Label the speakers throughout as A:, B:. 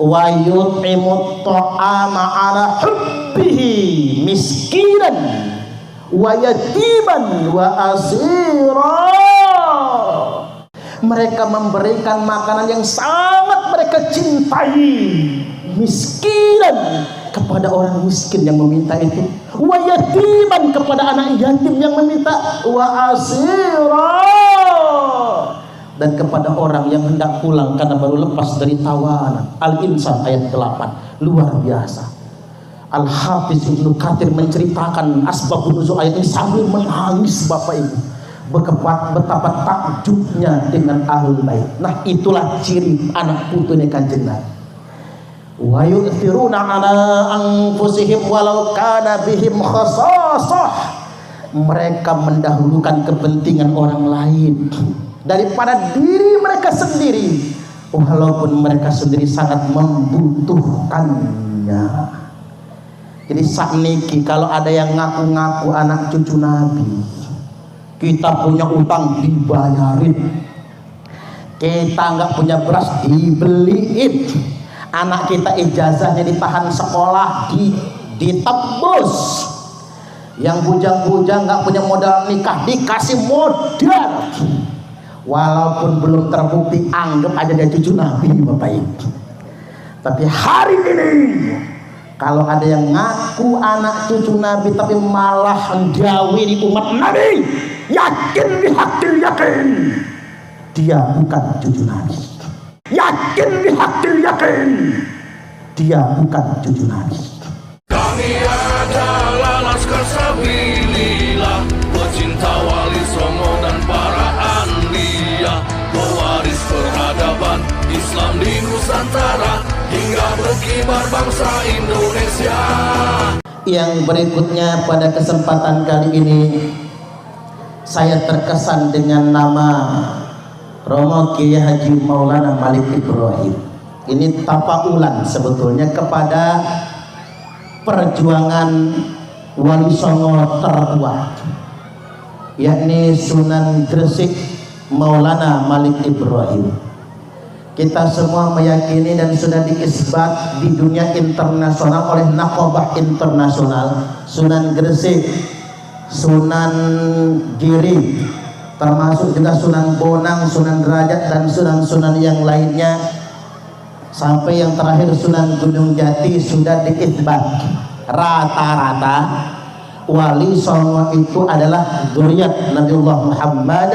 A: wa yut'imut ta'ama ala hubbihi miskinan wa yatiman wa asira. Mereka memberikan makanan yang sangat mereka cintai, miskinan kepada orang miskin yang meminta itu, wa yatiman kepada anak yatim yang meminta, wa asira, dan kepada orang yang hendak pulang karena baru lepas dari tawanan. Al-Insan ayat 8. Luar biasa. Al-Hafiz Ibnu Katsir menceritakan asbabun nuzul ayat ini sambil menangis Bapak Ibu. Betapa takjubnya dengan ahlul bait. Nah, itulah ciri anak putune Kanjeng Nabi. Wa yu'thiruna ala anfusihim walau kana bihim khasasah. Mereka mendahulukan kepentingan orang lain daripada diri mereka sendiri, walaupun mereka sendiri sangat membutuhkannya. Jadi sakniki kalau ada yang ngaku-ngaku anak cucu Nabi, kita punya utang dibayarin, kita nggak punya beras dibeliin, anak kita ijazahnya ditahan sekolah ditebus, yang bujang-bujang nggak punya modal nikah dikasih modal, walaupun belum terbukti, anggap aja dia cucu Nabi Bapak Ibu. Tapi hari ini kalau ada yang ngaku anak cucu Nabi tapi malah gawe di umat Nabi, yakin bihaqil yakin dia bukan cucu Nabi. Yakin bihaqil yakin dia bukan cucu Nabi.
B: Kami adalah Laskar Sabilillah, pecinta Wali Songo dan para anbiya, pewaris peradaban Islam di Nusantara hingga berkibar bangsa Indonesia.
A: Yang berikutnya pada kesempatan kali ini saya terkesan dengan nama Romo Kiai Haji Maulana Malik Ibrahim. Ini tapaulan sebetulnya kepada perjuangan Wali Songo tertua, yakni Sunan Gresik Maulana Malik Ibrahim. Kita semua meyakini dan sudah diisbat di dunia internasional oleh Naqobah Internasional, Sunan Gresik, Sunan Giri, termasuk juga Sunan Bonang, Sunan Derajat, dan sunan-sunan yang lainnya, sampai yang terakhir Sunan Gunung Jati sudah diisbat rata-rata Wali Songo itu adalah dzurriyyat Nabiullah Muhammad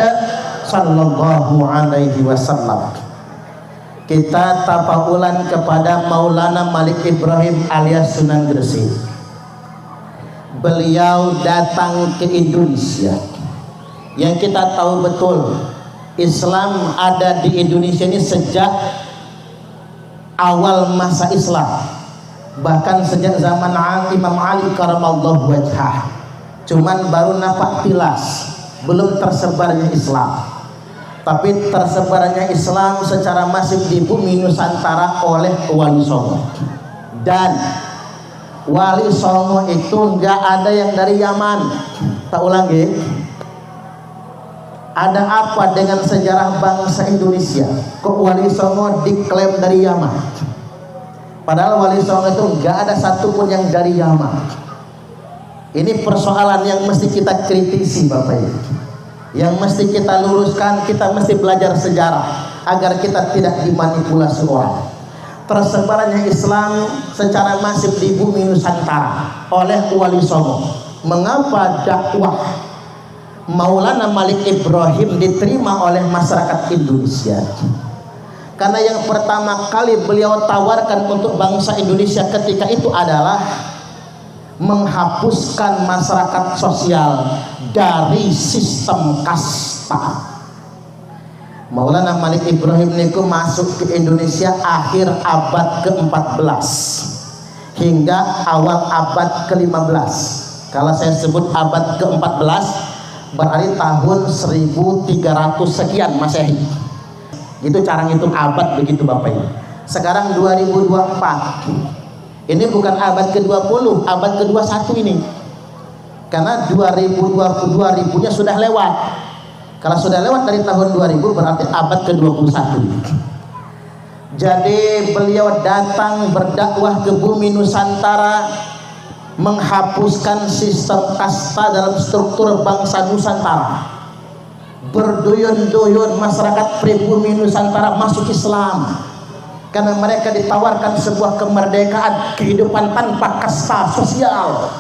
A: sallallahu alaihi wasallam. Kita tapaulan kepada Maulana Malik Ibrahim alias Sunan Gresik. Beliau datang ke Indonesia. Yang kita tahu betul, Islam ada di Indonesia ini sejak awal masa Islam, bahkan sejak zaman Imam Ali karamallahu wajhah. Cuman baru nampak tilas, belum tersebarnya Islam. Tapi tersebarnya Islam secara masif di bumi Nusantara oleh Wali Songo. Dan Wali Songo itu nggak ada yang dari Yaman. Tak ulangi. Ada apa dengan sejarah bangsa Indonesia? Kok Wali Songo diklaim dari Yaman? Padahal Wali Songo itu nggak ada satupun yang dari Yaman. Ini persoalan yang mesti kita kritisi Bapak Ibu, yang mesti kita luruskan. Kita mesti belajar sejarah agar kita tidak dimanipulasi orang. Tersebarnya Islam secara masif di bumi Nusantara oleh Wali Songo. Mengapa dakwah Maulana Malik Ibrahim diterima oleh masyarakat Indonesia? Karena yang pertama kali beliau tawarkan untuk bangsa Indonesia ketika itu adalah menghapuskan masyarakat sosial dari sistem kasta. Maulana Malik Ibrahim niku masuk ke Indonesia akhir abad ke-14 hingga awal abad ke-15. Kalau saya sebut abad ke-14 berarti tahun 1300 sekian Masehi. Itu cara ngitung abad begitu Bapak Ibu. Sekarang 2024. Ini bukan abad ke-20, abad ke-21 ini. Karena 2020-nya sudah lewat. Kalau sudah lewat dari tahun 2000 berarti abad ke-21. Jadi beliau datang berdakwah ke bumi Nusantara, menghapuskan sistem kasta dalam struktur bangsa Nusantara. Berduyun-duyun masyarakat pribumi Nusantara masuk Islam karena mereka ditawarkan sebuah kemerdekaan, kehidupan tanpa kasta sosial.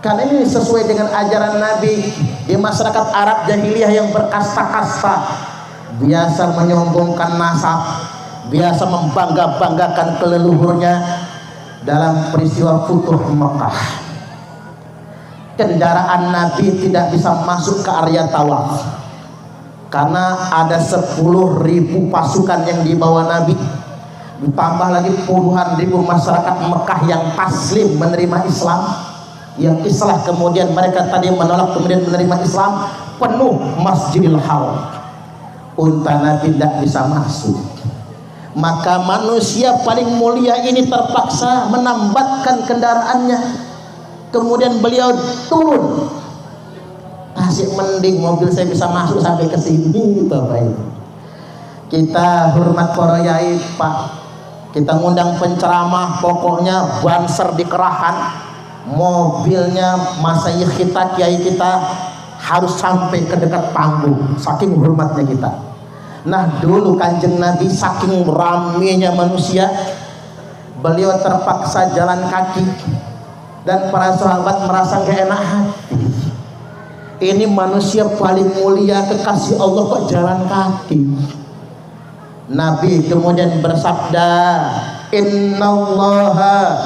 A: Karena ini sesuai dengan ajaran Nabi. Di masyarakat Arab jahiliyah yang berkasta-kasta, biasa menyombongkan nasab, biasa membangga-banggakan keleluhurnya. Dalam peristiwa Futuh Mekah, kendaraan Nabi tidak bisa masuk ke area tawaf karena ada 10.000 pasukan yang dibawa Nabi, ditambah lagi puluhan ribu masyarakat Mekah yang taslim menerima Islam, yang islah kemudian mereka tadi menolak kemudian menerima Islam, penuh Masjidil Haram. Unta Nabi tidak bisa masuk. Maka manusia paling mulia ini terpaksa menambatkan kendaraannya. Kemudian beliau turun. Asik, mending mobil saya bisa masuk sampai ke sini, Bapak Ibu. Kita hormat para yai, Pak. Kita ngundang penceramah, pokoknya banser dikerahkan. Mobilnya masyayikh kita, kiai kita harus sampai ke dekat panggung. Saking hormatnya kita. Nah, dulu Kanjeng Nabi saking ramainya manusia, beliau terpaksa jalan kaki, dan para sahabat merasa gak enak hati. Ini manusia paling mulia kekasih Allah kok jalan kaki. Nabi kemudian bersabda, innallaha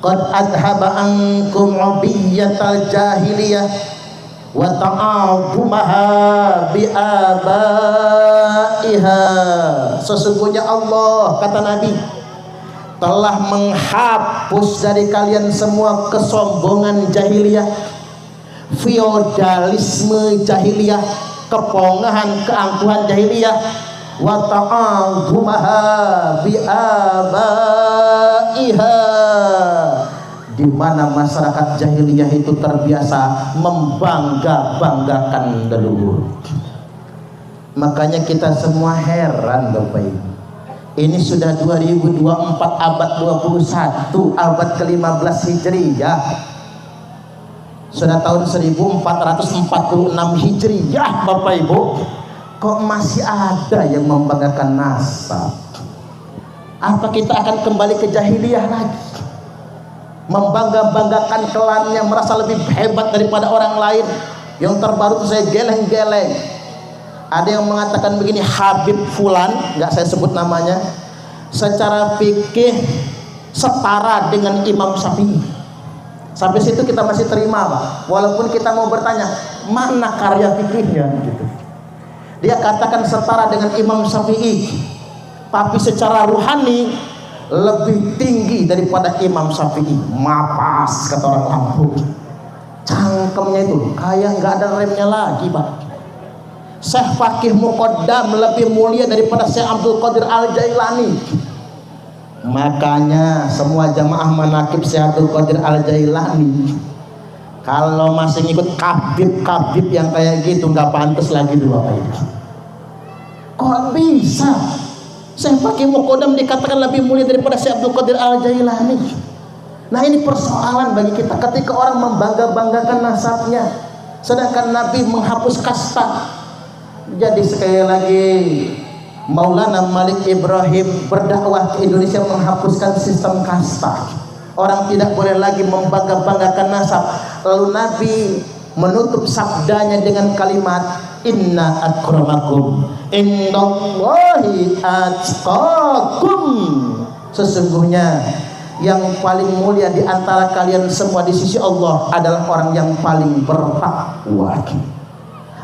A: qad adhaba ankum ubiyatal jahiliyah wa ta'abumaha bi'abaiha. Sesungguhnya Allah, kata Nabi, telah menghapus dari kalian semua kesombongan jahiliyah, feodalisme jahiliyah, kepongahan keangkuhan jahiliyah, wa ta'abumaha bi'abaiha, di mana masyarakat jahiliyah itu terbiasa membangga-banggakan leluhur. Makanya kita semua heran, Bapak Ibu. Ini sudah 2024, abad 21, abad ke-15 Hijriyah. Sudah tahun 1446 Hijriyah, Bapak Ibu. Kok masih ada yang membanggakan nasab? Apa kita akan kembali ke jahiliyah lagi? Membangga-banggakan klannya, merasa lebih hebat daripada orang lain. Yang terbaru itu saya geleng-geleng. Ada yang mengatakan begini, Habib Fulan, nggak saya sebut namanya, secara fikih setara dengan Imam Syafi'i. Sampai situ kita masih terima, Pak. Walaupun kita mau bertanya, mana karya fikihnya gitu. Dia katakan setara dengan Imam Syafi'i, tapi secara ruhani lebih tinggi daripada Imam Syafi'i. Mapas, kata orang Lampung. Cangkemnya itu kayak nggak ada remnya lagi, Pak. Syekh Fakih Muqaddam lebih mulia daripada Syekh Abdul Qadir Al-Jailani. Makanya semua jamaah manakib Syekh Abdul Qadir Al-Jailani, kalau masih ngikut kabib-kabib yang kayak gitu, nggak pantas lagi dulu, Bapak Ibu. Kok bisa Syekh Fakih Muqaddam dikatakan lebih mulia daripada Syekh Abdul Qadir Al-Jailani? Nah, ini persoalan bagi kita ketika orang membangga-banggakan nasabnya, sedangkan Nabi menghapus kasta. Jadi sekali lagi, Maulana Malik Ibrahim berdakwah ke Indonesia menghapuskan sistem kasta. Orang tidak boleh lagi membangga-banggakan nasab. Lalu Nabi menutup sabdanya dengan kalimat, inna akramakum indallahi atqakum. Sesungguhnya yang paling mulia di antara kalian semua di sisi Allah adalah orang yang paling bertakwa.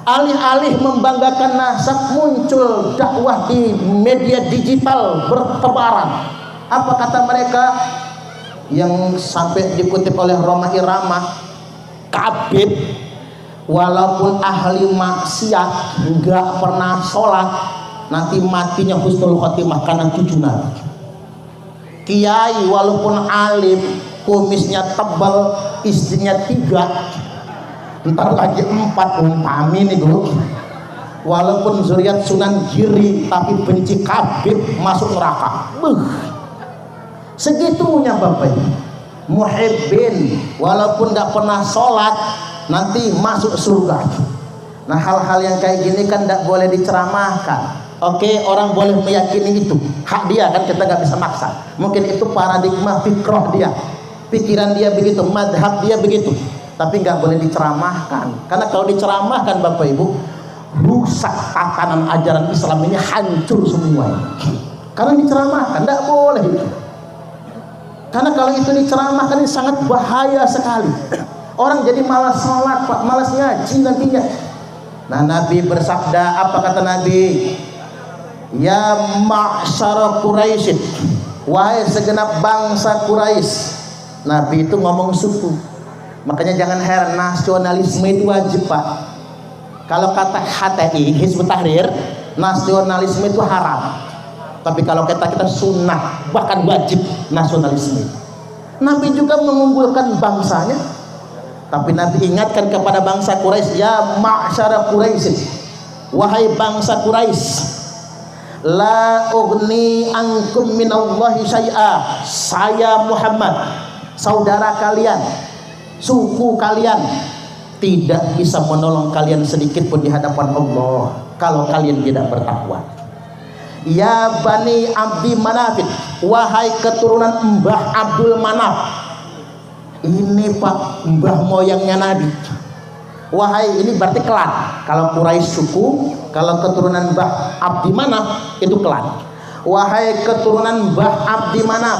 A: Alih-alih membanggakan nasab, muncul dakwah di media digital bertebaran. Apa kata mereka? Yang sampai dikutip oleh Roma Irama, kabib walaupun ahli maksiat, nggak pernah sholat, nanti matinya husnul khotimah karena cucu Nabi. Kiai walaupun alim, kumisnya tebal, istrinya 3, ntar lagi 4, umpami nih dulu, walaupun zuriat Sunan Giri tapi benci kabeh masuk neraka. Segitunya Bapak Ibu. Muhibbin walaupun nggak pernah sholat nanti masuk surga. Nah hal-hal yang kayak gini kan tidak boleh diceramahkan. Oke, orang boleh meyakini itu, hak dia kan, kita nggak bisa maksa. Mungkin itu paradigma fikroh dia, pikiran dia begitu, madhab dia begitu. Tapi nggak boleh diceramahkan, karena kalau diceramahkan Bapak Ibu, rusak tatanan ajaran Islam ini, hancur semua. Karena diceramahkan, tidak boleh itu. Karena kalau itu diceramahkan ini sangat bahaya sekali. Orang jadi malas sholat, Pak, malas ngaji nantinya. Nah Nabi bersabda, apa kata Nabi? Ya ma'syara Quraisy, wahai segenap bangsa Quraisy. Nabi itu ngomong suku. Makanya jangan heran, nasionalisme itu wajib Pak. Kalau kata HTI, Hizbut Tahrir, nasionalisme itu haram. Tapi kalau kita sunnah, bahkan wajib nasionalisme. Nabi juga mengunggulkan bangsanya. Tapi Nabi ingatkan kepada bangsa Quraisy, ya ma'syara Quraisy, wahai bangsa Quraisy, la ugni ankum minallahi syai'a. Saya Muhammad, saudara kalian, suku kalian, tidak bisa menolong kalian sedikit pun di hadapan Allah kalau kalian tidak bertakwa. Ya Bani Abdi Manaf, wahai keturunan Mbah Abdul Manaf. Ini Pak, mbah moyangnya Nabi. Wahai, ini berarti klan. Kalau Quraisy suku, kalau keturunan Mbah Abdi Manaf itu klan. Wahai keturunan Mbah Abdi Manaf,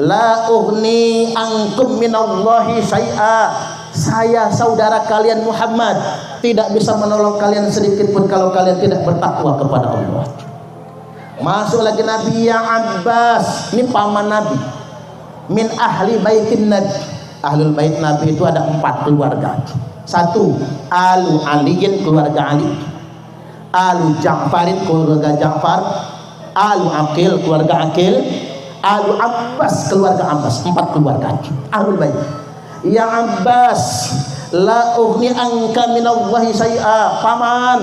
A: la ugni ankum minallahi syai'a. Saya saudara kalian Muhammad tidak bisa menolong kalian sedikit pun kalau kalian tidak bertakwa kepada Allah. Masuk lagi Nabi, ya Abbas, ini paman Nabi, min ahli baitin Nabi. Ahlul bait Nabi itu ada 4 keluarga. 1, Alu Aliyin, keluarga Ali. Alu Ja'farin, keluarga Ja'far. Alu Aqil, keluarga Aqil. Alu Abbas, keluarga Abbas. 4 keluarga Ahlul bait. Ya Abbas, la ughni anka minallahi syai'a. Paman,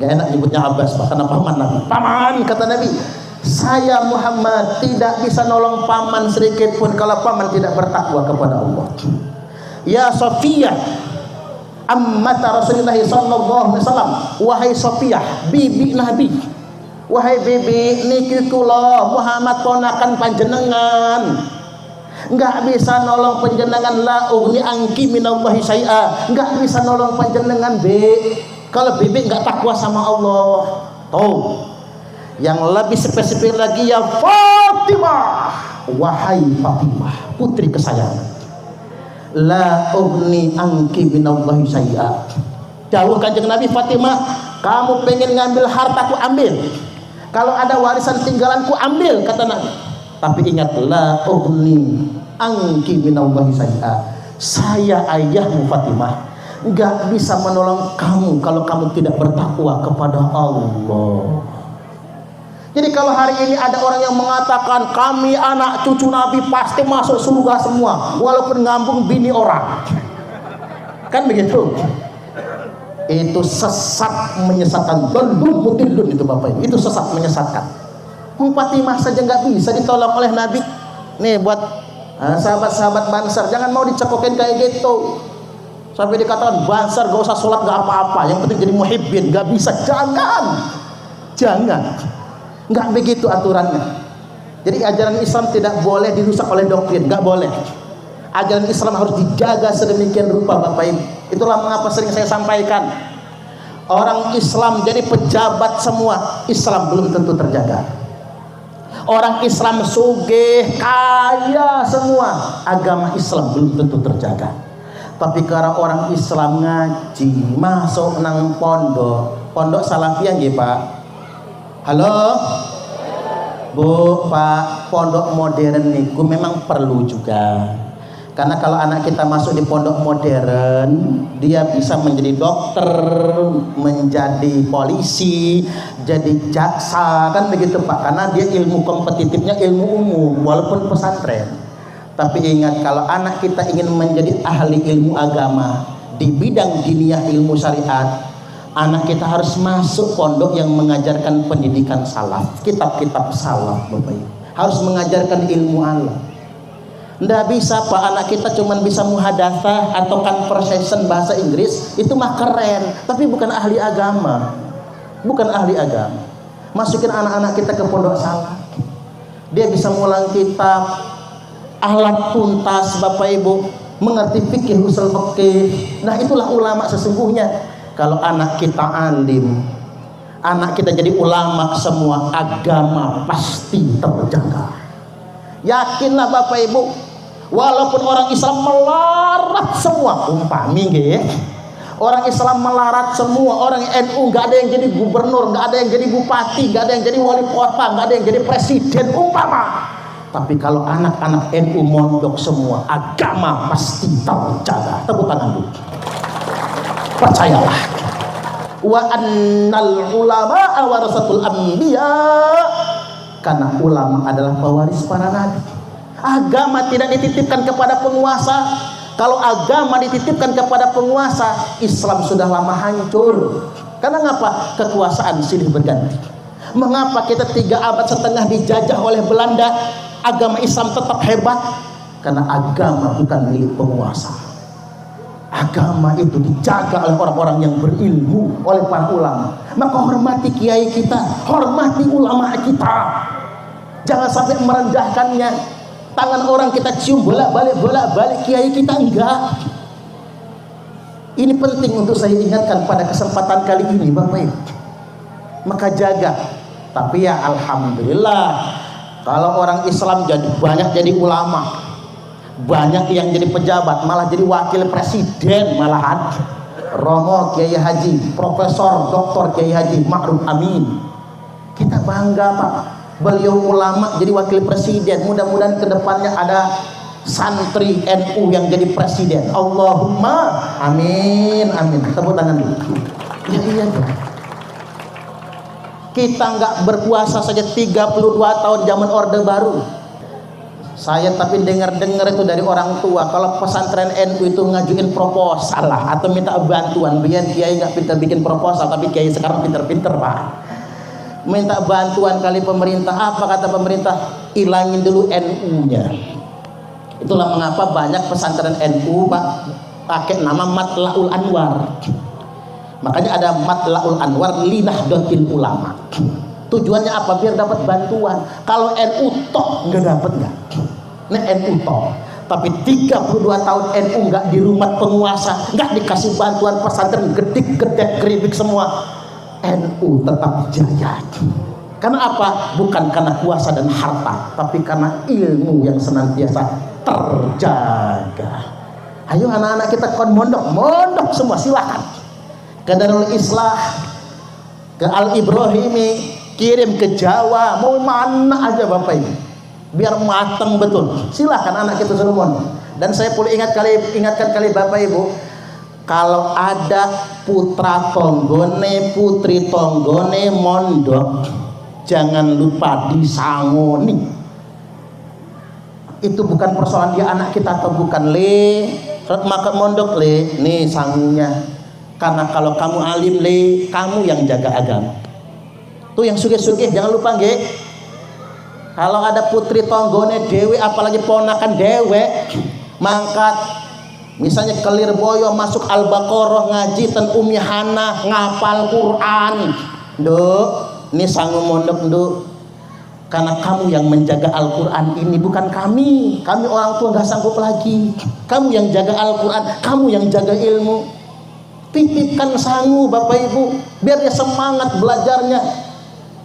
A: gak enak nyebutnya Abbas Pak, karena paman Nabi. Paman, kata Nabi, saya Muhammad tidak bisa nolong paman sedikit pun kalau paman tidak bertakwa kepada Allah. Ya Safiyah, ammata Rasulullah sallallahu alaihi wasallam, wahai Safiyah, bibi Nabi. Wahai bibi, niki kula Muhammad ponakan panjenengan, enggak bisa nolong panjenengan. La ugni angki minallahi syai'a, enggak bisa nolong panjenengan kalau bibi enggak takwa sama Allah. Tuh, yang lebih spesifik lagi, ya Fatimah, wahai Fatimah, putri kesayangan, la ugni anki minallahi syai'a. Jauh kanjeng Nabi, Fatimah, kamu pengen ngambil hartaku, ambil. Kalau ada warisan tinggalanku, ambil, kata Nabi. Tapi ingat, la ugni anki minallahi syai'a. Saya ayahmu Fatimah, enggak bisa menolong kamu kalau kamu tidak bertakwa kepada Allah. Jadi kalau hari ini ada orang yang mengatakan kami anak cucu Nabi pasti masuk surga semua, walaupun ngambung bini orang, kan begitu? Itu sesat menyesatkan. Belum mutilun itu Bapak Ibu, itu sesat menyesatkan. Fatimah saja nggak bisa ditolong oleh Nabi. Nih buat sahabat-sahabat Bansar, jangan mau dicekokin kayak gitu. Sampai dikatakan Bansar gak usah sholat gak apa-apa, yang penting jadi muhibbin. Gak bisa, jangan. Nggak begitu aturannya. Jadi ajaran Islam tidak boleh dirusak oleh doktrin, nggak boleh. Ajaran Islam harus dijaga sedemikian rupa Bapak Ibu. Itulah mengapa sering saya sampaikan, orang Islam jadi pejabat semua, Islam belum tentu terjaga. Orang Islam sugih, kaya semua, agama Islam belum tentu terjaga. Tapi karena orang Islam ngaji, masuk nang pondok salafiyah nggih Pak. Halo Bu, Pak, pondok modern niku memang perlu juga. Karena kalau anak kita masuk di pondok modern, dia bisa menjadi dokter, menjadi polisi, jadi jaksa, kan begitu Pak. Karena dia ilmu kompetitifnya ilmu umum, walaupun pesantren. Tapi ingat, kalau anak kita ingin menjadi ahli ilmu agama di bidang diniyah ilmu syariat, Anak kita harus masuk pondok yang mengajarkan pendidikan salaf, kitab-kitab salaf, Bapak Ibu. Harus mengajarkan ilmu Allah. Nggak bisa Pak, anak kita cuma bisa muhadatsah atau conversation bahasa Inggris, itu mah keren, tapi bukan ahli agama. Bukan ahli agama. Masukin anak-anak kita ke pondok salaf. Dia bisa ngulang kitab, alat tuntas, Bapak Ibu, mengerti fikih, usul fikih. Nah, itulah ulama sesungguhnya. Kalau anak kita alim, anak kita jadi ulama semua, agama pasti terjaga. Yakinlah Bapak Ibu, walaupun orang Islam melarat semua, umpami nggih, orang Islam melarat semua, orang NU nggak ada yang jadi gubernur, nggak ada yang jadi bupati, nggak ada yang jadi wali kota, nggak ada yang jadi presiden, umpama. Tapi kalau anak-anak NU mondok semua, agama pasti terjaga. Tepuk tangan dulu. Percayalah, wa annal ulama warasatul anbiya, karena ulama adalah pewaris para nabi. Agama tidak dititipkan kepada penguasa. Kalau agama dititipkan kepada penguasa, Islam sudah lama hancur. Karena ngapa? Kekuasaan silih berganti. Mengapa kita 3 abad setengah dijajah oleh Belanda, agama Islam tetap hebat? Karena agama bukan milik penguasa. Agama itu dijaga oleh orang-orang yang berilmu, oleh para ulama. Maka hormati kiai kita, hormati ulama kita. Jangan sampai merendahkannya. Tangan orang kita cium bolak-balik kiai kita, enggak. Ini penting untuk saya ingatkan pada kesempatan kali ini, Bapak Ibu. Maka jaga. Tapi ya alhamdulillah, kalau orang Islam banyak jadi ulama, banyak yang jadi pejabat, malah jadi wakil presiden, malahan Romo Kiai Haji Profesor Dr. Kiai Haji Ma'ruf Amin. Kita bangga Pak, beliau ulama jadi wakil presiden. Mudah-mudahan kedepannya ada santri NU yang jadi presiden. Allahumma amin, amin. Tepuk tangan dulu. Ya iya dong. Kita nggak berpuasa saja 32 tahun zaman Orde Baru. Saya tapi dengar-dengar itu dari orang tua, kalau pesantren NU itu ngajuin proposal lah, atau minta bantuan. Biar kiai nggak pintar bikin proposal, tapi kiai sekarang pinter-pinter Pak. Minta bantuan kali pemerintah, apa kata pemerintah? Ilangin dulu NU-nya. Itulah mengapa banyak pesantren NU Pak pakai nama Matlaul Anwar. Makanya ada Matlaul Anwar Linahdlatul Ulama. Tujuannya apa? Biar dapat bantuan. Kalau NU toh nggak dapat nggak? Nah NU toh. Tapi 32 tahun NU nggak di rumah penguasa, nggak dikasih bantuan pesantren, gedik-gedek keribik semua. NU tetap jaya. Karena apa? Bukan karena kuasa dan harta, tapi karena ilmu yang senantiasa terjaga. Ayo anak-anak kita kon mondok semua, silakan ke Darul Islah, ke Al Ibrahimi, kirim ke Jawa, mau mana aja Bapak Ibu, biar matang betul. Silakan anak kita semua. Dan saya perlu ingatkan kali Bapak Ibu, kalau ada putra tonggone, putri tonggone mondok, jangan lupa disangoni. Itu bukan persoalan dia anak kita atau bukan, le maka mondok le, nih sangunya. Karena kalau kamu alim le, kamu yang jaga agama. Tuh yang sugih-sugih jangan lupa nggih. Kalau ada putri tonggone dewe, apalagi ponakan dewe, mangkat misalnya ke Lirboyo masuk Al-Baqarah ngaji ten Umi Hana ngapal Quran. Nduk, ini sangu mondok nduk. Karena kamu yang menjaga Al-Quran ini, bukan kami. Kami orang tua nggak sanggup lagi. Kamu yang jaga Al-Quran, kamu yang jaga ilmu. Titipkan sangu Bapak Ibu, biar dia semangat belajarnya.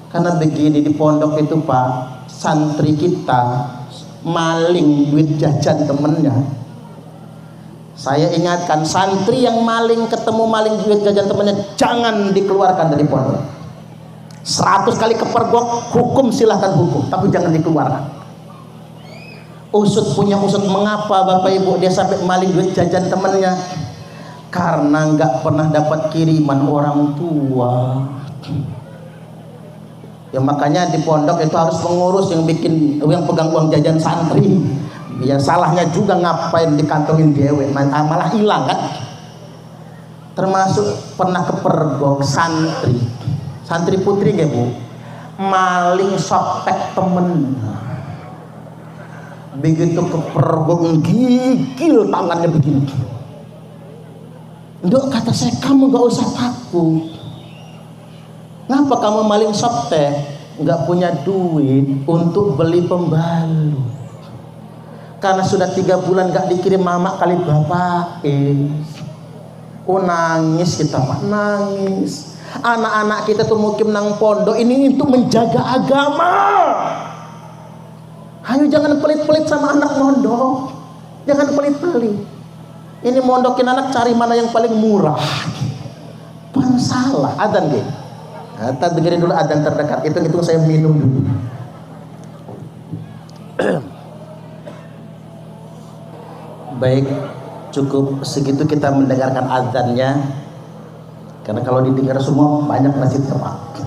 A: Karena begini di pondok itu Pak, santri kita maling duit jajan temennya. Saya ingatkan, santri yang maling ketemu maling duit jajan temennya, jangan dikeluarkan dari pondok. 100 kali kepergok, hukum silahkan hukum, tapi jangan dikeluarkan. Usut punya usut, mengapa Bapak Ibu dia sampai maling duit jajan temennya? Karena nggak pernah dapat kiriman orang tua. Ya makanya di pondok itu harus mengurus yang pegang uang jajan santri. Ya salahnya juga ngapain dikantongin dewe, malah hilang kan. termasuk pernah kepergok santri putri nggih Bu, maling sotek temen. Begitu kepergok gigil tangannya begini. Nduk, kata saya, kamu gak usah takut. Ngapa kamu maling sotek? Gak punya duit untuk beli pembalut. Karena sudah 3 bulan gak dikirim mama kali bapak. Oh nangis kita Pak, nangis. Anak-anak kita tuh mukim nang pondok ini untuk menjaga agama. Ayo jangan pelit-pelit sama anak mondok. Jangan pelit-pelit. Ini mondokin anak cari mana yang paling murah. Pan salah. Adzan deh. Kita dengerin dulu adzan terdekat. Hitung-hitung saya minum dulu. Baik, cukup segitu kita mendengarkan adzannya. Karena kalau didengar semua banyak nasibnya Pak.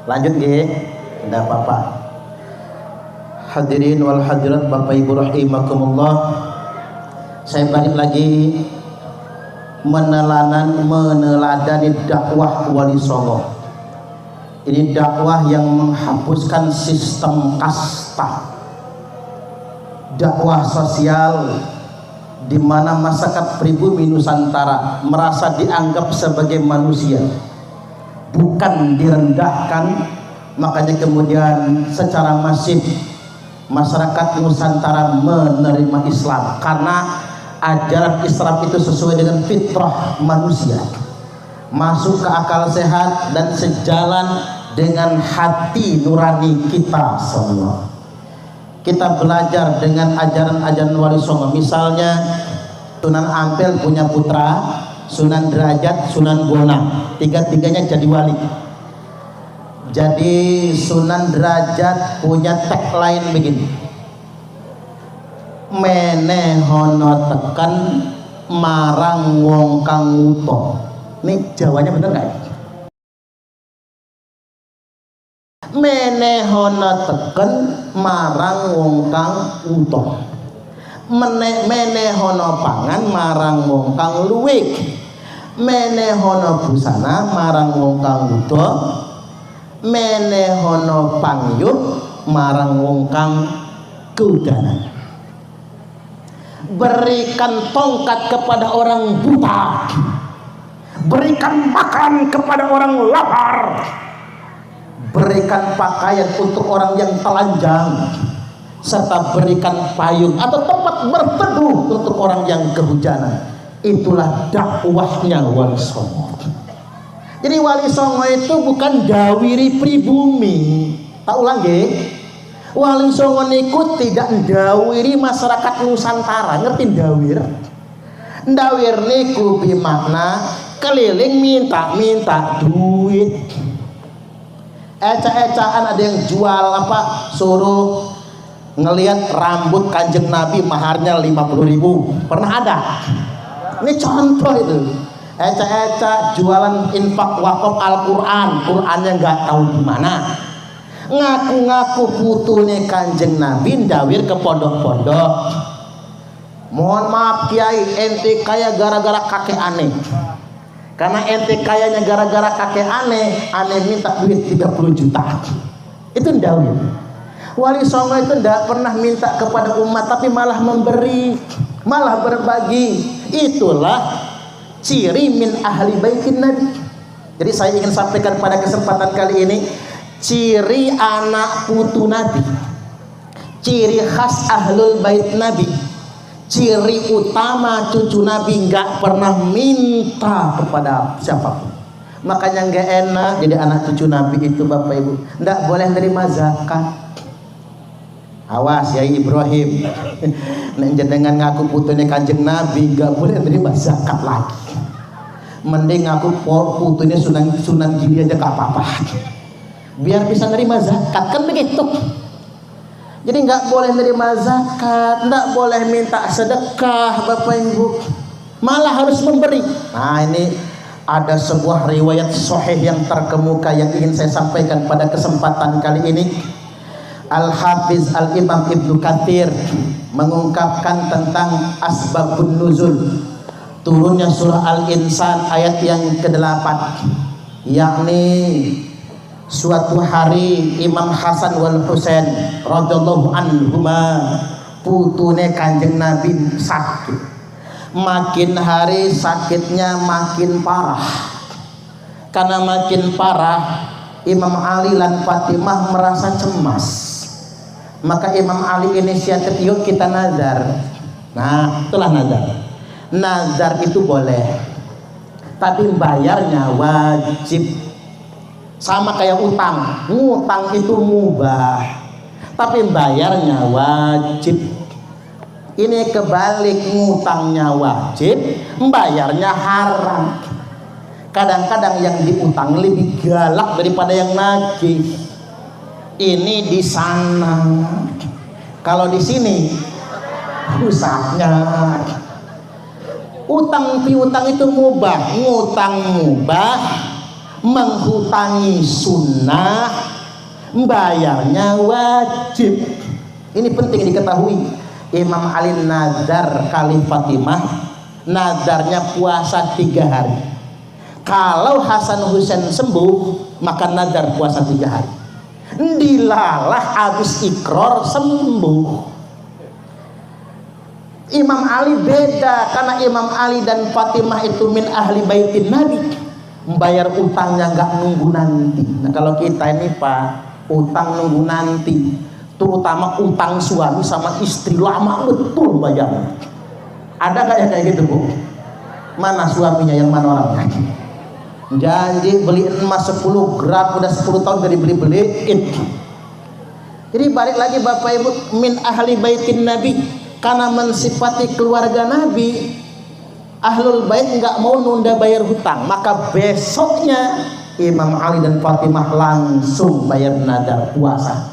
A: Lanjut nggih. Tidak apa-apa. Hadirin wal hadirat Bapak Ibu rahimakumullah. Saya balik lagi meneladani dakwah Wali Songo. Ini dakwah yang menghapuskan sistem kasta, dakwah sosial di mana masyarakat pribumi Nusantara merasa dianggap sebagai manusia, bukan direndahkan. Makanya kemudian secara masif masyarakat Nusantara menerima Islam karena ajaran Islam itu sesuai dengan fitrah manusia, masuk ke akal sehat dan sejalan dengan hati nurani kita semua. Kita belajar dengan ajaran-ajaran Wali Songo. Misalnya Sunan Ampel punya putra Sunan Derajat, Sunan Bonang, tiga-tiganya jadi wali. Jadi Sunan Derajat punya tagline begini, menehono tekan marang wong kang wuto. Ini Jawanya bener nggak? Menehono tekan marang wong kang wuto. Menehono pangan marang wong kang luwih. Menehono busana marang wong kang wuto. Menehono pangyut marang wong kang keudanan. Berikan tongkat kepada orang buta, berikan makan kepada orang lapar, berikan pakaian untuk orang yang telanjang, serta berikan payung atau tempat berteduh untuk orang yang kehujanan. Itulah dakwahnya Wali Songo. Jadi Wali Songo itu bukan dawiri pribumi. Tak ulang nggih. Wali Songo niku tidak ndawiri masyarakat Nusantara. Ngerti ndawir? Ndawir niku bermakna keliling minta duit. Eca-ecaan ada yang jual apa, suruh ngelihat rambut Kanjeng Nabi maharnya 50.000. Pernah ada? Ini contoh itu. Eca-eca jualan infak wakaf Al-Quran, Qurannya nggak tahu di mana. Ngaku-ngaku putune Kanjeng Nabi ndawir ke pondok-pondok. Mohon maaf Kiai, ente kaya gara-gara kakek aneh. Karena ente kayanya gara-gara kakek aneh minta duit 30 juta. Itu ndawir. Wali Songo itu tidak pernah minta kepada umat, tapi malah memberi, malah berbagi. Itulah ciri min ahli baitin Nabi. Jadi saya ingin sampaikan pada kesempatan kali ini, ciri anak putu Nabi, ciri khas ahlul bait Nabi, ciri utama cucu Nabi, nggak pernah minta kepada siapapun. Makanya nggak enak jadi anak cucu Nabi itu Bapak Ibu, nggak boleh nerima zakat. Awas ya Ibrahim, nek jenengan ngaku putune Kanjeng Nabi nggak boleh nerima zakat lagi. Mending ngaku putune Sunan Giri aja gak apa-apa, biar bisa nerima zakat, kan begitu. Jadi nggak boleh nerima zakat, nggak boleh minta sedekah Bapak Ibu, malah harus memberi. Nah ini ada sebuah riwayat sahih yang terkemuka yang ingin saya sampaikan pada kesempatan kali ini. Al-Hafiz Al-Imam Ibnu Katsir mengungkapkan tentang asbabun nuzul, turunnya surah Al-Insan ayat yang ke-8, yakni suatu hari Imam Hasan wal Husain radhiyallahu anhuma putune Kanjeng Nabi sakit. Makin hari sakitnya makin parah. Karena makin parah, Imam Ali dan Fatimah merasa cemas. Maka Imam Ali inisiatif, yuk kita nazar. Nah, itulah nazar. Nazar itu boleh, tapi bayarnya wajib. Sama kayak utang. Ngutang itu mubah, tapi bayarnya wajib. Ini kebalik, ngutangnya wajib, bayarnya haram. Kadang-kadang yang diutang lebih galak daripada yang nagih. Ini di sana, kalau di sini rusaknya. Utang piutang itu mubah, ngutang mubah, menghutangi sunnah, bayarnya wajib. Ini penting diketahui. Imam Ali nazar kali Fatimah, nazarnya puasa 3 hari. Kalau Hasan Husain sembuh, maka nazar puasa 3 hari. Dilalah habis ikror sembuh. Imam Ali beda, karena Imam Ali dan Fatimah itu min ahli baitin Nabi. Membayar utangnya nggak nunggu nanti. Nah, kalau kita ini Pak, utang nunggu nanti. Terutama utang suami sama istri, lama betul bayarnya. Ada nggak yang kayak gitu, Bu? Mana suaminya, yang mana orangnya? Janji beli emas 10 gram, udah 10 tahun dari beliin. Jadi balik lagi Bapak Ibu, min ahli baitin Nabi, karena mensifati keluarga Nabi, ahlul bait nggak mau nunda bayar hutang. Maka besoknya Imam Ali dan Fatimah langsung bayar nazar puasa.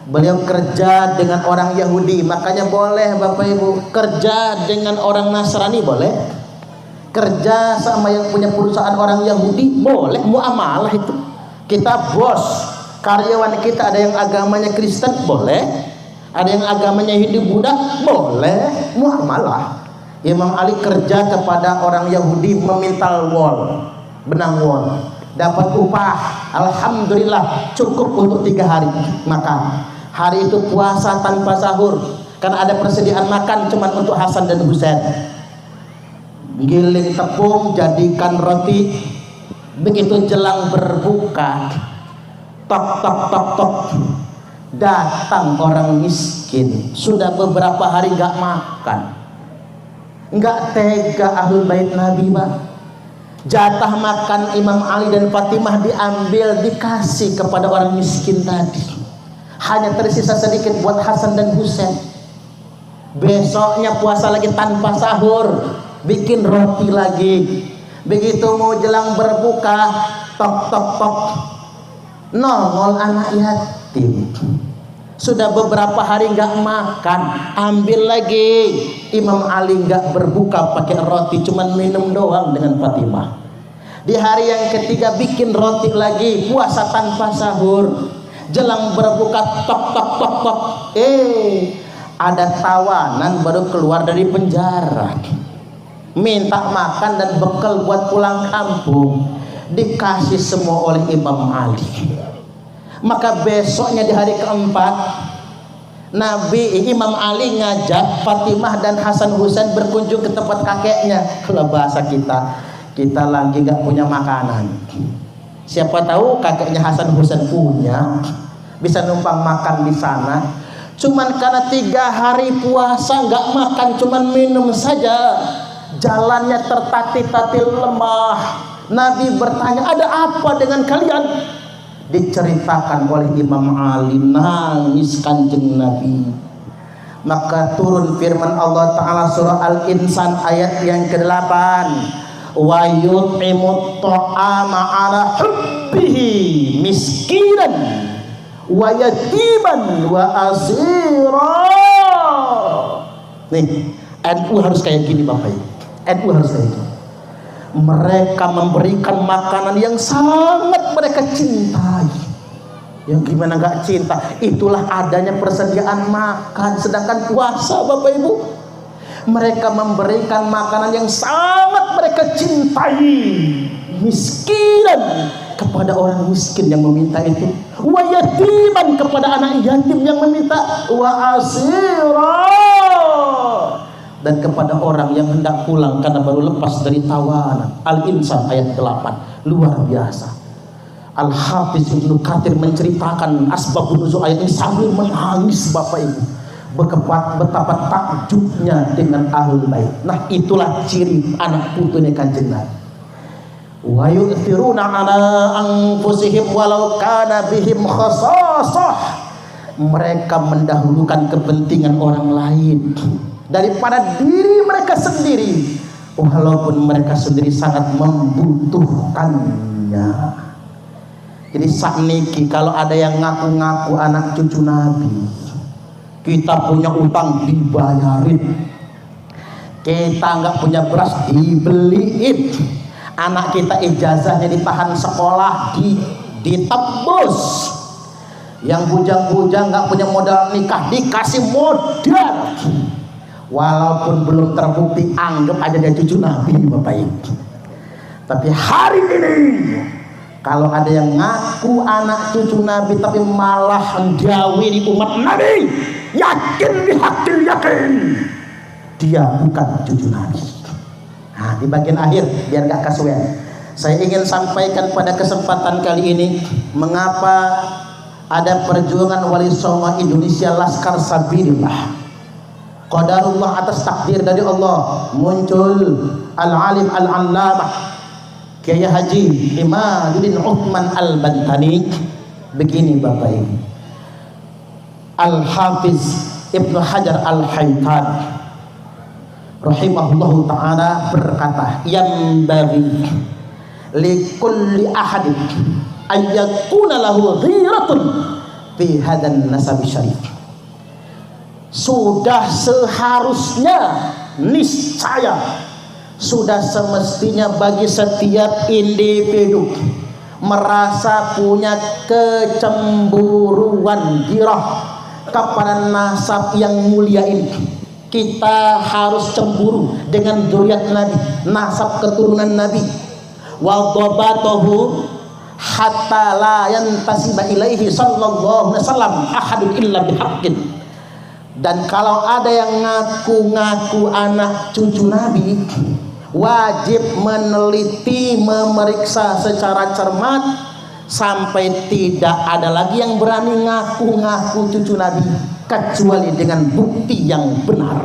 A: Beliau kerja dengan orang Yahudi, makanya boleh Bapak Ibu. Kerja dengan orang Nasrani boleh, kerja sama yang punya perusahaan orang Yahudi boleh, muamalah itu. Kita bos, karyawan kita ada yang agamanya Kristen boleh, ada yang agamanya Hindu Buddha boleh, muamalah. Imam Ali kerja kepada orang Yahudi memintal wol, benang wol, dapat upah, alhamdulillah cukup untuk 3 hari. Maka hari itu puasa tanpa sahur, karena ada persediaan makan cuma untuk Hasan dan Husain. Giling tepung, jadikan roti. Begitu jelang berbuka, tok tok tok tok, datang orang miskin, sudah beberapa hari nggak makan. Nggak tega ahlul bait Nabi, Pak. Jatah makan Imam Ali dan Fatimah diambil, dikasih kepada orang miskin tadi. Hanya tersisa sedikit buat Hasan dan Husain. Besoknya puasa lagi tanpa sahur, bikin roti lagi. Begitu mau jelang berbuka, tok tok tok, nongol anak yatim. Sudah beberapa hari nggak makan, ambil lagi. Imam Ali nggak berbuka pakai roti, cuman minum doang dengan Fatimah. Di hari yang ketiga bikin roti lagi, puasa tanpa sahur. Jelang berbuka, tok tok tok tok, ada tawanan baru keluar dari penjara, minta makan dan bekal buat pulang kampung. Dikasih semua oleh Imam Ali. Maka besoknya di hari keempat, Imam Ali ngajak Fatimah dan Hasan Husain berkunjung ke tempat kakeknya. Kalau bahasa kita lagi nggak punya makanan. Siapa tahu kakeknya Hasan Husain punya, bisa numpang makan di sana. Cuman karena 3 hari puasa nggak makan, cuman minum saja, jalannya tertatih-tatih lemah. Nabi bertanya, ada apa dengan kalian? Diceritakan oleh Imam Ali, nangis Kanjeng Nabi. Maka turun firman Allah Ta'ala surah Al-Insan ayat yang ke-8, wa yut'imut ta'ama ala hubbihi miskinan wa yatiman wa asira. Nih, NU harus kayak gini Bapak Ibu. NU harus kayak gini. Mereka memberikan makanan yang sangat mereka cintai. Yang gimana nggak cinta? Itulah adanya persediaan makan. Sedangkan puasa Bapak Ibu, Mereka memberikan makanan yang sangat mereka cintai, miskinan kepada orang miskin yang meminta itu, wa yatiman kepada anak yatim yang meminta, wa asira, dan kepada orang yang hendak pulang karena baru lepas dari tawanan. Al-Insan ayat 8. Luar biasa. Al-Hafiz Ibnu Katsir menceritakan asbabun nuzul ayat ini sambil menangis Bapak Ibu. Betapa takjubnya dengan ahlul bait. Nah, itulah ciri anak putune Kanjeng Nabi. Wa yu'thiruna ala anfusihim walau kana bihim khasasah. Mereka mendahulukan kepentingan orang lain daripada diri mereka sendiri, walaupun mereka sendiri sangat membutuhkannya. Jadi sakniki kalau ada yang ngaku-ngaku anak cucu Nabi, kita punya utang dibayarin, kita nggak punya beras dibeliin, anak kita ijazahnya ditahan sekolah ditebus, yang bujang-bujang nggak punya modal nikah dikasih modal, walaupun belum terbukti, anggap aja dia cucu Nabi Bapak Ibu. Tapi hari ini kalau ada yang ngaku anak cucu Nabi tapi malah menjauhi di umat Nabi, yakin yakin dia bukan cucu Nabi. Nah, di bagian akhir biar gak kasuan, saya ingin sampaikan pada kesempatan kali ini mengapa ada perjuangan Wali Songo Indonesia Laskar Sabilillah. Qadarullah, atas takdir dari Allah, muncul al-alim al-allamah Kiai Haji Imaduddin Uthman Al-Bantani. Begini Bapak Ibu, Al-Hafiz Ibnu Hajar Al-Haytami rahimahullahu ta'ala berkata, yang bagi likulli ahadin ayyakuna lahu ghiratun fi hadan nasab syarif. Sudah seharusnya, niscaya sudah semestinya bagi setiap individu merasa punya kecemburuan, girah kepada nasab yang mulia ini. Kita harus cemburu dengan zuriat Nabi, nasab keturunan Nabi. Wa dhabatahu hatta la yantasiba ilaihi sallallahu alaihi wasallam ahadun illa bihaqqin. Dan kalau ada yang ngaku-ngaku anak cucu Nabi, wajib meneliti, memeriksa secara cermat sampai tidak ada lagi yang berani ngaku-ngaku cucu Nabi kecuali dengan bukti yang benar.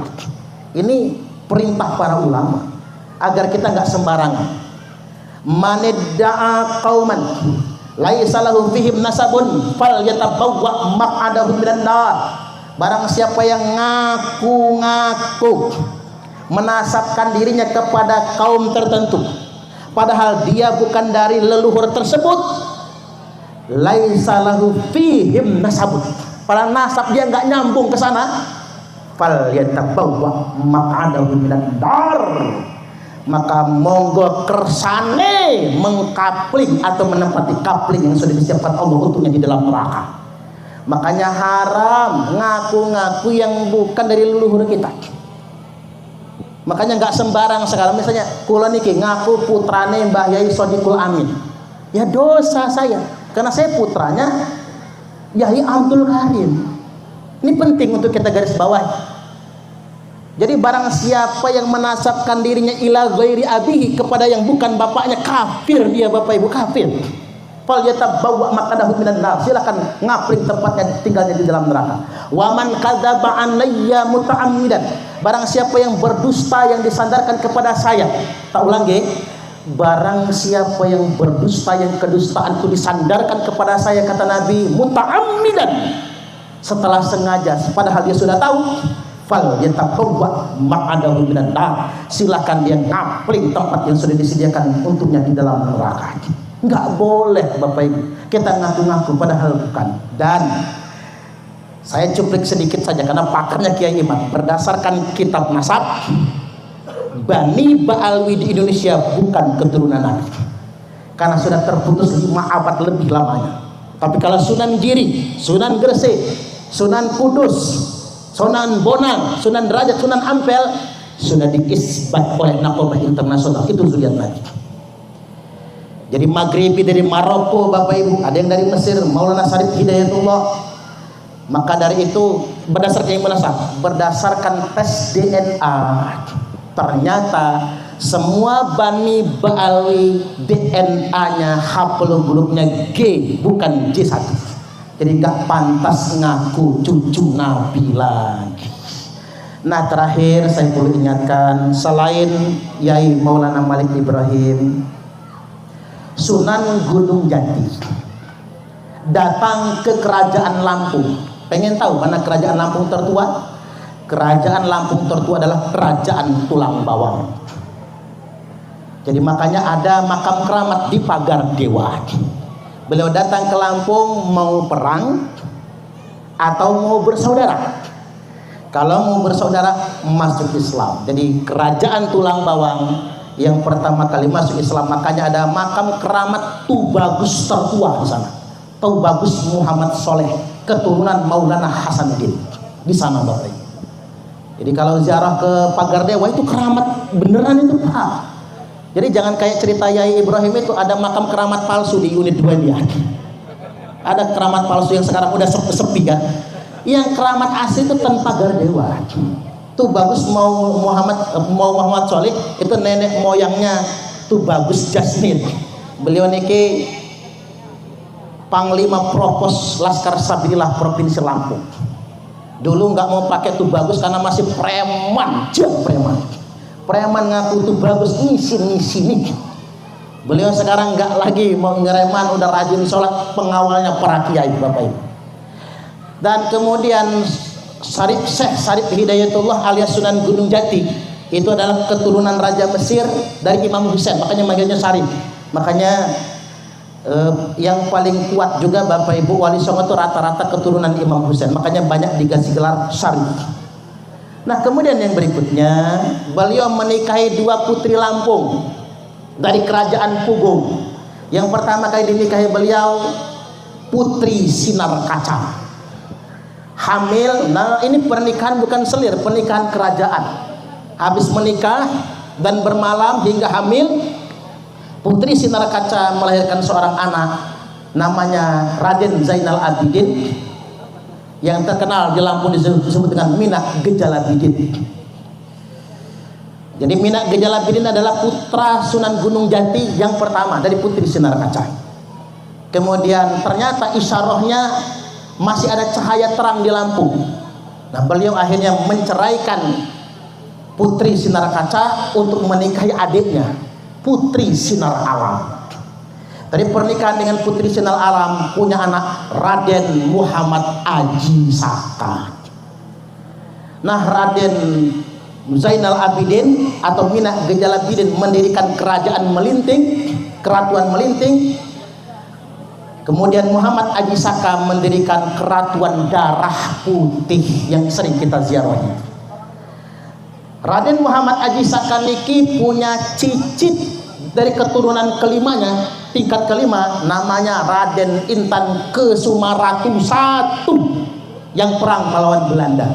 A: Ini perintah para ulama agar kita nggak sembarangan. Manidda'a qauman laisa lahu fihim nasabun falyatabawwa maq'adahu minan nar. Barang siapa yang ngaku-ngaku menasabkan dirinya kepada kaum tertentu padahal dia bukan dari leluhur tersebut, laisa lahu fihim nasabun, padahal nasab dia nggak nyambung ke sana, fal yatabawwa maq'adahu minan nar, maka monggo kersane mengkapling atau menempati kapling yang sudah disiapkan Allah untuknya di dalam neraka. Makanya haram ngaku-ngaku yang bukan dari leluhur kita. Makanya nggak sembarang sekarang, misalnya kula niki ngaku putrane Mbah Yai Sodiqul Amin, ya dosa saya karena saya putranya Yai Abdul Karim. Ini penting untuk kita garis bawah. Jadi barang siapa yang menasabkan dirinya ila ghairi abihi, kepada yang bukan bapaknya, kafir dia Bapak Ibu, kafir. Fal yatabawwa maq'adahu minan nar, silakan ngapling tempatnya tinggalnya di dalam neraka. Wa man kadzaba alayya muta'ammidan, barang siapa yang berdusta yang disandarkan kepada saya, tak ulang nggih, barang siapa yang berdusta yang kedustaan itu disandarkan kepada saya, kata Nabi, muta'ammidan, setelah sengaja padahal dia sudah tahu, fal yatabawwa maq'adahu minan nar, silakan dia ngapling tempat yang sudah disediakan untuknya di dalam neraka. Nggak boleh Bapak Ibu kita ngaku-ngaku padahal bukan. Dan saya cuplik sedikit saja karena pakarnya Kiai Iman, berdasarkan kitab nasab, Bani Ba'alwi di Indonesia bukan keturunan Nabi karena sudah terputus 5 abad lebih lamanya. Tapi kalau Sunan Giri, Sunan Gresik, Sunan Kudus, Sunan Bonang, Sunan Derajat, Sunan Ampel, sudah diisbat oleh Naqabah Internasional, itu zuriat Nabi. Jadi Maghribi dari Maroko Bapak Ibu, ada yang dari Mesir, Maulana Syarif Hidayatullah. Maka dari itu berdasarkan tes DNA, ternyata semua Bani Ba'alwi DNA-nya haploggrupnya G, bukan J1. Jadi gak pantas ngaku cucu Nabi lagi. Nah terakhir saya perlu ingatkan, selain Yai Maulana Malik Ibrahim, Sunan Gunung Jati datang ke Kerajaan Lampung. Pengen tahu mana Kerajaan Lampung tertua? Kerajaan Lampung tertua adalah Kerajaan Tulang Bawang. Jadi makanya ada makam keramat di Pagar Dewa. Beliau datang ke Lampung mau perang atau mau bersaudara. Kalau mau bersaudara masuk Islam. Jadi Kerajaan Tulang Bawang yang pertama kali masuk Islam, makanya ada makam keramat Tubagus tertua di sana. Tubagus Muhammad Soleh, keturunan Maulana Hasanuddin di sana Bapak Ibu. Jadi kalau ziarah ke Pagar Dewa itu keramat beneran itu Pak. Jadi jangan kayak cerita Yai Ibrahim itu ada makam keramat palsu di unit 2 dia. Ada keramat palsu yang sekarang udah sepi kan. Yang keramat asli itu tanpa Pagar Dewa. Tubagus Muhammad Soleh itu nenek moyangnya Tubagus Jasmin. Beliau niki Panglima Propos Laskar Sabilillah Provinsi Lampung. Dulu nggak mau pakai Tubagus karena masih preman, preman ngaku Tubagus ngisi nih. Beliau sekarang nggak lagi mau ngereman, udah rajin sholat, pengawalnya para kiai Bapak Ibu. Dan kemudian Syekh Syarif Hidayatullah alias Sunan Gunung Jati itu adalah keturunan Raja Mesir dari Imam Husain, makanya manggilnya Syarif. Makanya yang paling kuat juga Bapak Ibu Wali Songo itu rata-rata keturunan Imam Husain, makanya banyak dikasih gelar Syarif. Nah kemudian yang berikutnya, beliau menikahi 2 putri Lampung dari Kerajaan Pugung. Yang pertama kali dinikahi beliau Putri Sinar Kaca, hamil. Nah ini pernikahan bukan selir, pernikahan kerajaan. Habis menikah dan bermalam hingga hamil, Putri Sinar Kaca melahirkan seorang anak namanya Raden Zainal Abidin, yang terkenal di Lampung disebut dengan Minak Gejalabidin. Jadi Minak Gejalabidin adalah putra Sunan Gunung Jati yang pertama dari Putri Sinar Kaca. Kemudian ternyata isyarahnya masih ada cahaya terang di Lampung. Nah beliau akhirnya menceraikan Putri Sinar Kaca untuk menikahi adiknya Putri Sinar Alam. Dari pernikahan dengan Putri Sinar Alam punya anak Raden Muhammad Aji Saka. Nah Raden Zainal Abidin atau Minak Gejalabidin mendirikan kerajaan Melinting, Keratuan Melinting. Kemudian Muhammad Aji Saka mendirikan Keratuan Darah Putih yang sering kita ziarahi. Raden Muhammad Aji Saka niki punya cicit dari keturunan kelimanya, tingkat kelima, namanya Raden Intan Kesumaratu I yang perang melawan Belanda.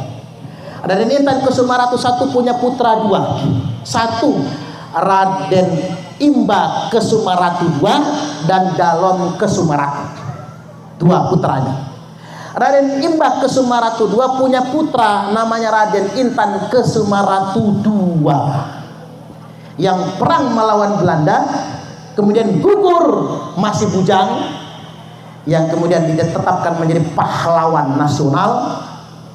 A: Raden Intan Kesumaratu I punya putra 2. Satu Raden Imba Kesumaratu II dan Dalom Kesumaratu, 2 putranya. Raden Imba Kesumaratu II punya putra namanya Raden Intan Kesumaratu II yang perang melawan Belanda, kemudian gugur masih bujang, yang kemudian ditetapkan menjadi pahlawan nasional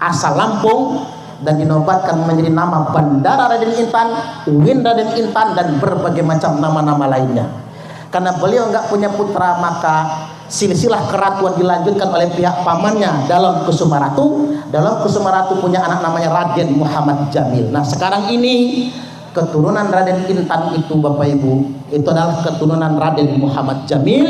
A: asal Lampung dan dinobatkan menjadi nama Bandara Raden Intan, Uin Raden Intan, dan berbagai macam nama-nama lainnya. Karena beliau nggak punya putra, maka silsilah keratuan dilanjutkan oleh pihak pamannya Dalom Kesumaratu. Dalom Kesumaratu punya anak namanya Raden Muhammad Jamil. Nah sekarang ini keturunan Raden Intan itu Bapak Ibu, itu adalah keturunan Raden Muhammad Jamil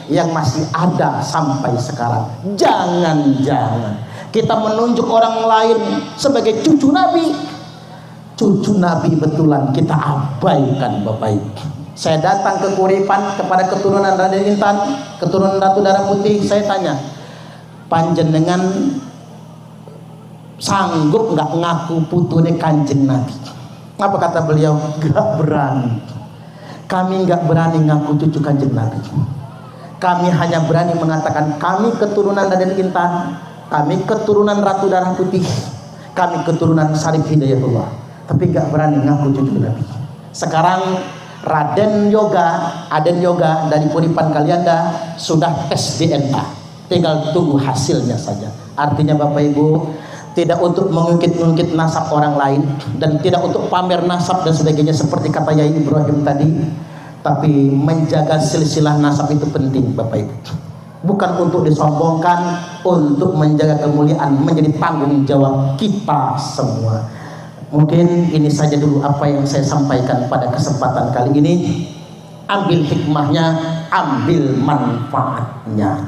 A: yang masih ada sampai sekarang. Jangan-jangan kita menunjuk orang lain sebagai cucu Nabi, cucu Nabi betulan kita abaikan Bapak Ibu. Saya datang ke Kuripan kepada keturunan Raden Intan, keturunan Ratu Darah Putih, saya tanya, panjenengan sanggup nggak ngaku putune Kanjeng Nabi? Apa kata beliau? Gak berani. Kami gak berani ngaku cucu Kanjeng Nabi. Kami hanya berani mengatakan kami keturunan Raden Intan, kami keturunan Ratu Darah Putih, kami keturunan Syarif Hidayatullah, tapi gak berani ngaku cucu Nabi. Sekarang Raden Yoga, Aden Yoga dari Puripan Kalianda sudah tes DNA, tinggal tunggu hasilnya saja. Artinya Bapak Ibu, tidak untuk mengungkit-ungkit nasab orang lain dan tidak untuk pamer nasab dan sebagainya seperti kata Yai Ibrahim tadi, tapi menjaga silsilah nasab itu penting Bapak Ibu. Bukan untuk disombongkan, untuk menjaga kemuliaan, menjadi tanggung jawab kita semua. Mungkin ini saja dulu apa yang saya sampaikan pada kesempatan kali ini. Ambil hikmahnya, ambil manfaatnya.